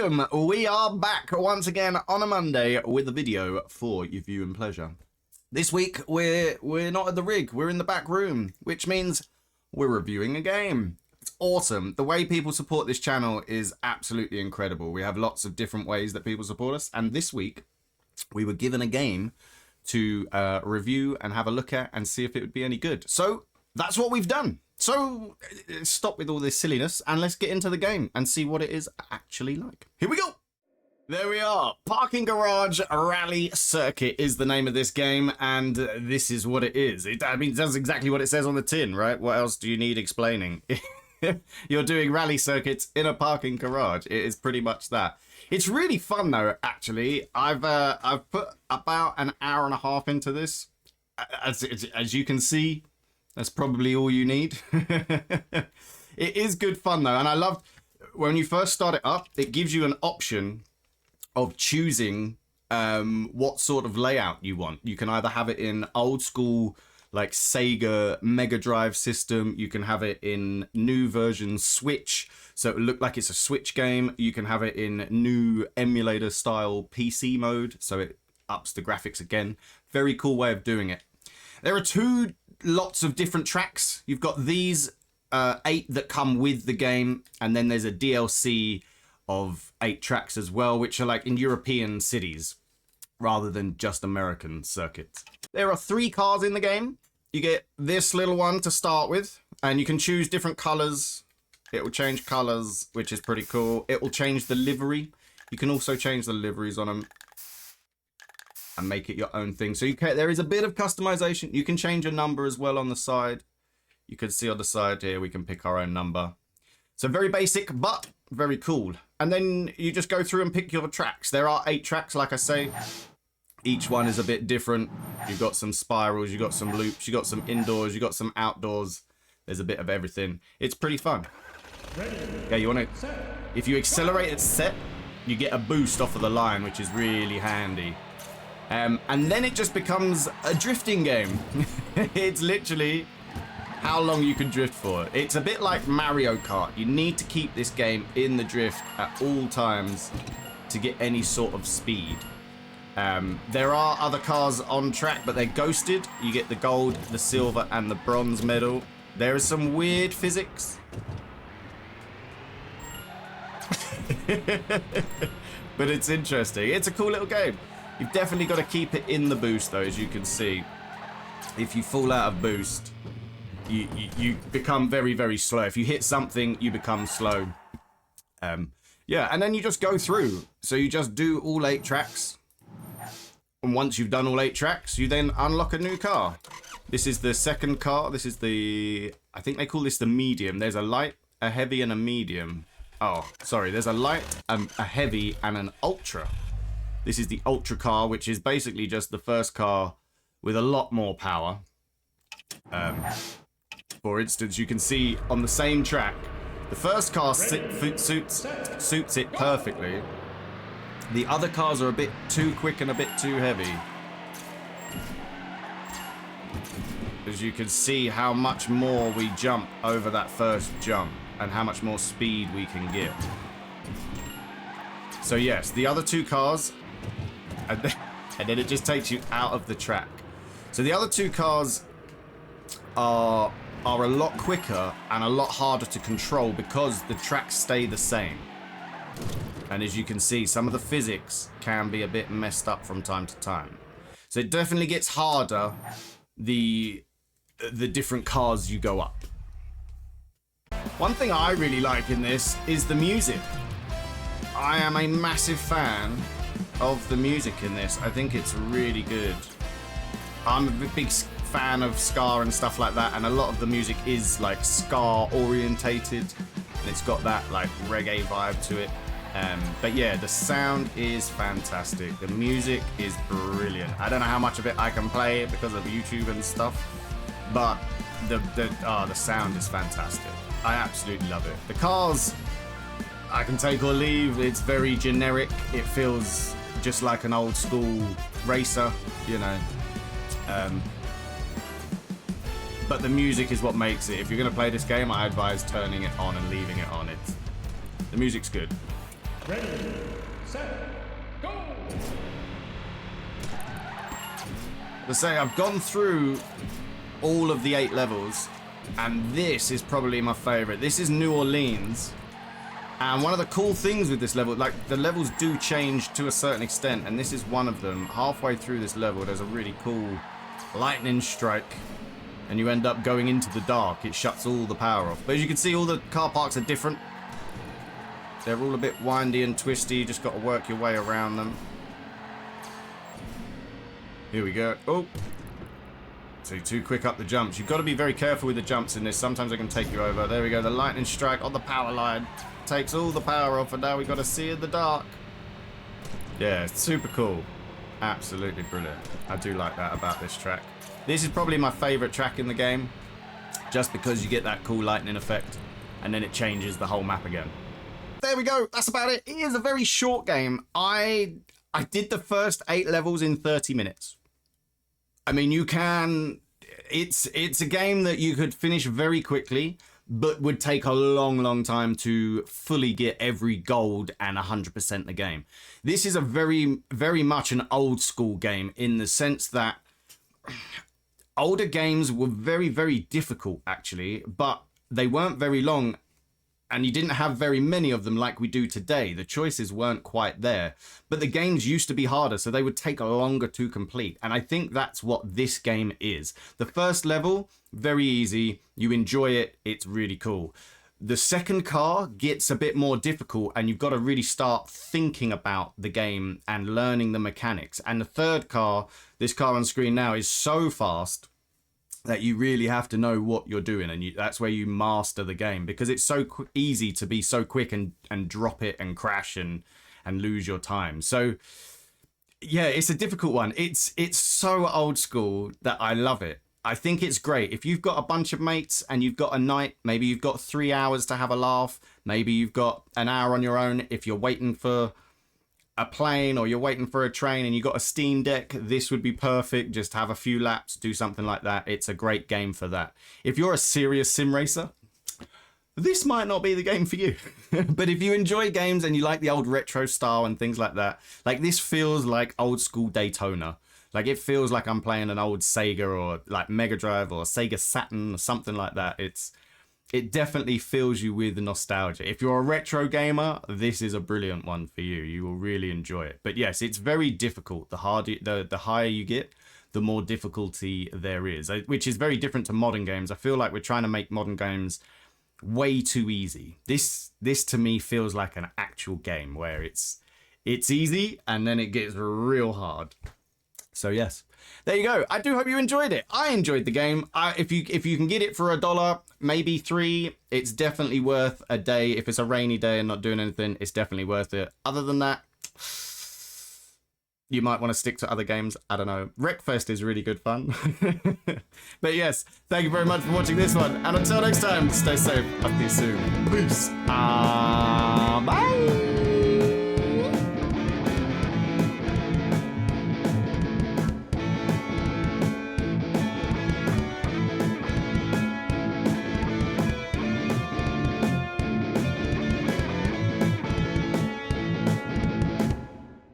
welcome. We are back once again on a Monday with a video for your viewing pleasure. This week we're not at the rig, we're in the back room, which means we're reviewing a game. It's awesome. The way people support this channel is absolutely incredible. We have lots of different ways that people support us, and this week we were given a game to review and have a look at and see if it would be any good. So that's what we've done. So stop with all this silliness and let's get into the game and see what it is actually like. Here we go. There we are. Parking Garage Rally Circuit is the name of this game, and this is what it is. I mean, that's exactly what it says on the tin, right? What else do you need explaining? You're doing rally circuits in a parking garage. It is pretty much that. It's really fun though, actually. I've put about an hour and a half into this. As you can see, that's probably all you need. It is good fun though, and I loved when you first start it up, it gives you an option of choosing what sort of layout you want. You can either have it in old school like Sega Mega Drive system, you can have it in new version Switch, so it will look like it's a Switch game. You can have it in new emulator style PC mode, so it ups the graphics again. Very cool way of doing it. There are two lots of different tracks. You've got these 8 that come with the game, and then there's a DLC of 8 tracks as well, which are like in European cities rather than just American circuits. There are 3 cars in the game. You get this little one to start with, and you can choose different colors. It will change colors, which is pretty cool. It will change the livery. You can also change the liveries on them and make it your own thing. So you can, there is a bit of customization. You can change a number as well on the side. You can see on the side here, we can pick our own number. So very basic, but very cool. And then you just go through and pick your tracks. There are 8 tracks, like I say. Each one is a bit different. You've got some spirals, you've got some loops, you've got some indoors, you've got some outdoors. There's a bit of everything. It's pretty fun. Yeah, you want to... If you accelerate at set, you get a boost off of the line, which is really handy. And then it just becomes a drifting game. It's literally how long you can drift for. It's a bit like Mario Kart. You need to keep this game in the drift at all times to get any sort of speed. There are other cars on track, but they're ghosted. You get the gold, the silver, and the bronze medal. There is some weird physics. But it's interesting. It's a cool little game. You've definitely got to keep it in the boost, though, as you can see. If you fall out of boost, you become very, very slow. If you hit something, you become slow. Yeah, and then you just go through. So you just do all 8 tracks. And once you've done all 8 tracks, you then unlock a new car. This is the second car. This is the... I think they call this the medium. There's a light, a heavy, and a medium. Oh, sorry. There's a light, a heavy, and an ultra. This is the ultra car, which is basically just the first car with a lot more power. For instance, you can see on the same track, the first car suits it perfectly. The other cars are a bit too quick and a bit too heavy. As you can see how much more we jump over that first jump and how much more speed we can get. So yes, the other 2 cars, and then it just takes you out of the track. So the other 2 cars are a lot quicker and a lot harder to control because the tracks stay the same. And as you can see, some of the physics can be a bit messed up from time to time. So it definitely gets harder the different cars you go up. One thing I really like in this is the music. I am a massive fan of the music in this. I think it's really good. I'm a big fan of ska and stuff like that, and a lot of the music is like ska orientated, and it's got that like reggae vibe to it. But yeah, the sound is fantastic. The music is brilliant. I don't know how much of it I can play because of YouTube and stuff, but the sound is fantastic. I absolutely love it. The cars, I can take or leave. It's very generic. It feels just like an old school racer, you know. But the music is what makes it. If you're going to play this game, I advise turning it on and leaving it on. The music's good. Ready, set, go! To say, I've gone through all of the 8 levels, and this is probably my favorite. This is New Orleans, and one of the cool things with this level, like the levels do change to a certain extent, and this is one of them. Halfway through this level, there's a really cool lightning strike, and you end up going into the dark. It shuts all the power off. But as you can see, all the car parks are different. They're all a bit windy and twisty. You just got to work your way around them. Here we go. Oh. So too quick up the jumps. You've got to be very careful with the jumps in this. Sometimes they can take you over. There we go. The lightning strike on the power line takes all the power off, and now we've got to see in the dark. Yeah, it's super cool. Absolutely brilliant. I do like that about this track. This is probably my favorite track in the game, just because you get that cool lightning effect, and then it changes the whole map again. There we go. That's about it. It is a very short game. I did the first 8 levels in 30 minutes. I mean, you can... It's a game that you could finish very quickly, but would take a long time to fully get every gold and 100% the game. This is a very much an old school game, in the sense that older games were very difficult, actually, but they weren't very long, and you didn't have very many of them like we do today. The choices weren't quite there, but the games used to be harder, so they would take longer to complete. And I think that's what this game is. The first level, very easy. You enjoy it. It's really cool. The second car gets a bit more difficult, and you've got to really start thinking about the game and learning the mechanics. And the third car, this car on screen now, is so fast that you really have to know what you're doing, and that's where you master the game, because it's so easy to be so quick and drop it and crash and lose your time. So yeah, it's a difficult one. It's so old school that I love it. I think it's great if you've got a bunch of mates and you've got a night, maybe you've got 3 hours to have a laugh, maybe you've got an hour on your own. If you're waiting for a plane or you're waiting for a train and you got a Steam Deck, this would be perfect. Just have a few laps, do something like that. It's a great game for that. If you're a serious sim racer, this might not be the game for you. But if you enjoy games and you like the old retro style and things like that, like this feels like old school Daytona. Like it feels like I'm playing an old Sega or like Mega Drive or Sega Saturn or something like that. It definitely fills you with nostalgia. If you're a retro gamer, this is a brilliant one for you. You will really enjoy it. But yes, it's very difficult. The higher you get, the more difficulty there is, which is very different to modern games. I feel like we're trying to make modern games way too easy. This to me feels like an actual game where it's easy and then it gets real hard. So yes, there you go. I do hope you enjoyed it. I enjoyed the game. If you can get it for $1, maybe $3, it's definitely worth a day. If it's a rainy day and not doing anything, it's definitely worth it. Other than that, you might want to stick to other games. I don't know. Wreckfest is really good fun. But yes, thank you very much for watching this one. And until next time, stay safe. I'll see you soon. Peace. Bye.